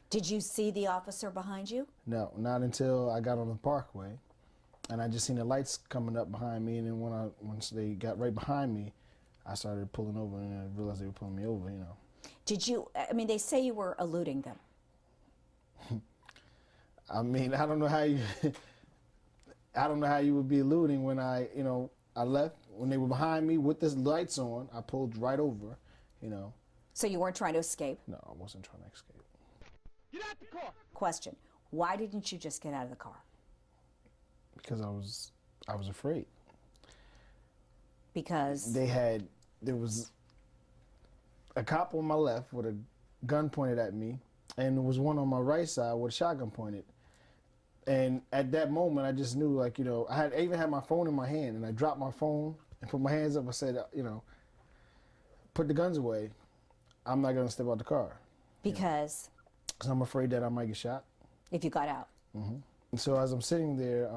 Did you see the officer behind you? No, not until I got on the parkway, and I just seen the lights coming up behind me, and then once they got right behind me, I started pulling over, and I realized they were pulling me over, you know. Did you, I mean, they say you were eluding them. I mean, I don't know how you, I don't know how you would be eluding when I left, when they were behind me with the lights on, I pulled right over, you know. So you weren't trying to escape? No, I wasn't trying to escape. Get out the car! Question, why didn't you just get out of the car? Because I was afraid. Because? There was a cop on my left with a gun pointed at me, and there was one on my right side with a shotgun pointed. And at that moment, I just knew, like, you know, I even had my phone in my hand, and I dropped my phone and put my hands up. I said, you know, put the guns away. I'm not gonna step out the car. Because? Because I'm afraid that I might get shot. If you got out. Mm-hmm. And so as I'm sitting there,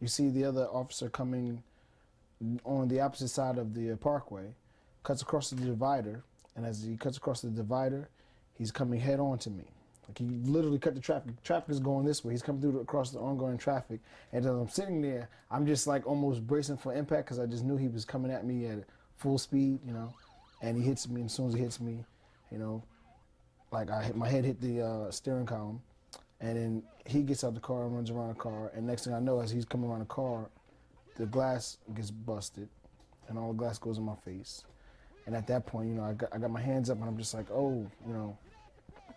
you see the other officer coming on the opposite side of the parkway, cuts across the divider, and as he cuts across the divider, he's coming head on to me. Like, he literally cut the traffic. Traffic is going this way. He's coming through across the ongoing traffic. And as I'm sitting there, I'm just like almost bracing for impact because I just knew he was coming at me at full speed, you know. And he hits me, and as soon as he hits me, you know, like my head hit the steering column. And then he gets out the car and runs around the car. And next thing I know, as he's coming around the car, the glass gets busted, and all the glass goes in my face. And at that point, you know, I got my hands up, and I'm just like, oh,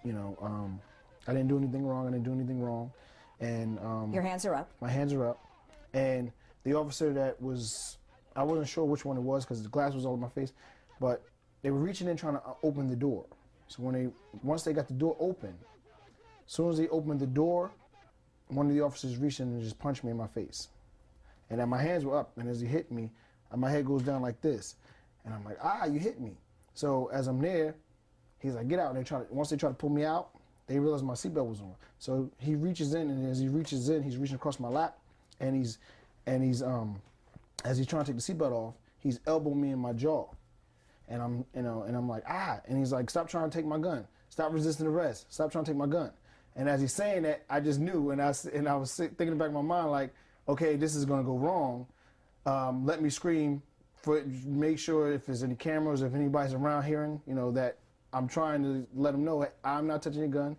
I didn't do anything wrong. And Your hands are up. my hands are up. And the officer that was, I wasn't sure which one it was because the glass was all in my face, but they were reaching in trying to open the door. So once they got the door open, as soon as they opened the door, one of the officers reached in and just punched me in my face. And then my hands were up, and as he hit me, my head goes down like this. And I'm like, you hit me. So as I'm there, he's like, get out. And once they try to pull me out, they realize my seatbelt was on. So he reaches in, and as he reaches in, he's reaching across my lap, and he's as he's trying to take the seatbelt off, he's elbowing me in my jaw. And I'm like, and he's like, stop trying to take my gun. Stop resisting arrest. Stop trying to take my gun. And as he's saying that, I just knew, and I was thinking in the back of my mind, like, okay, this is gonna go wrong. Let me scream, make sure if there's any cameras, if anybody's around hearing, you know, that I'm trying to let them know I'm not touching a gun,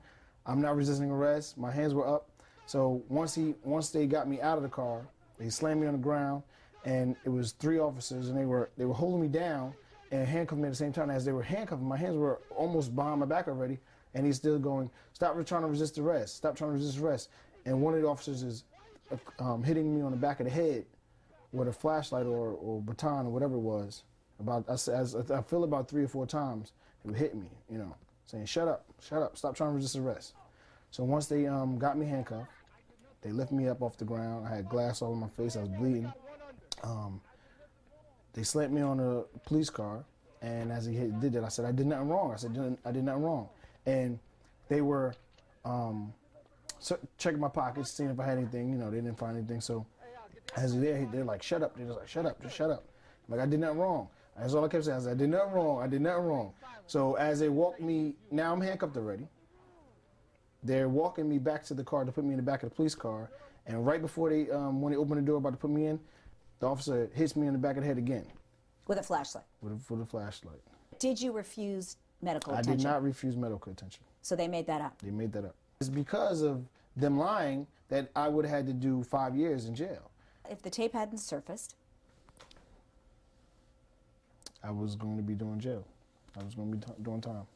I'm not resisting arrest, my hands were up. So once they got me out of the car, they slammed me on the ground, and it was 3 officers, and they were holding me down and handcuffed me at the same time. As they were handcuffing, my hands were almost behind my back already, and he's still going, stop trying to resist arrest, stop trying to resist arrest. And one of the officers is hitting me on the back of the head with a flashlight or baton or whatever it was. I feel about 3 or 4 times it would hit me, you know, saying, shut up, stop trying to resist arrest. So once they got me handcuffed, they lifted me up off the ground. I had glass all in my face, I was bleeding. They slapped me on a police car, and as he did that, I said, I did nothing wrong. I said, I did nothing wrong. And they were checking my pockets, seeing if I had anything. You know, they didn't find anything. So as they're like, shut up. They're just like, shut up, just shut up. I'm like, I did nothing wrong. That's all I kept saying. I said, I did nothing wrong. So as they walked me, now I'm handcuffed already. They're walking me back to the car to put me in the back of the police car. And right before when they opened the door about to put me in, the officer hits me in the back of the head again. With a flashlight? With a flashlight. Did you refuse medical attention? I did not refuse medical attention. So they made that up? They made that up. It's because of them lying that I would have had to do 5 years in jail. If the tape hadn't surfaced? I was going to be doing jail. I was going to be doing time.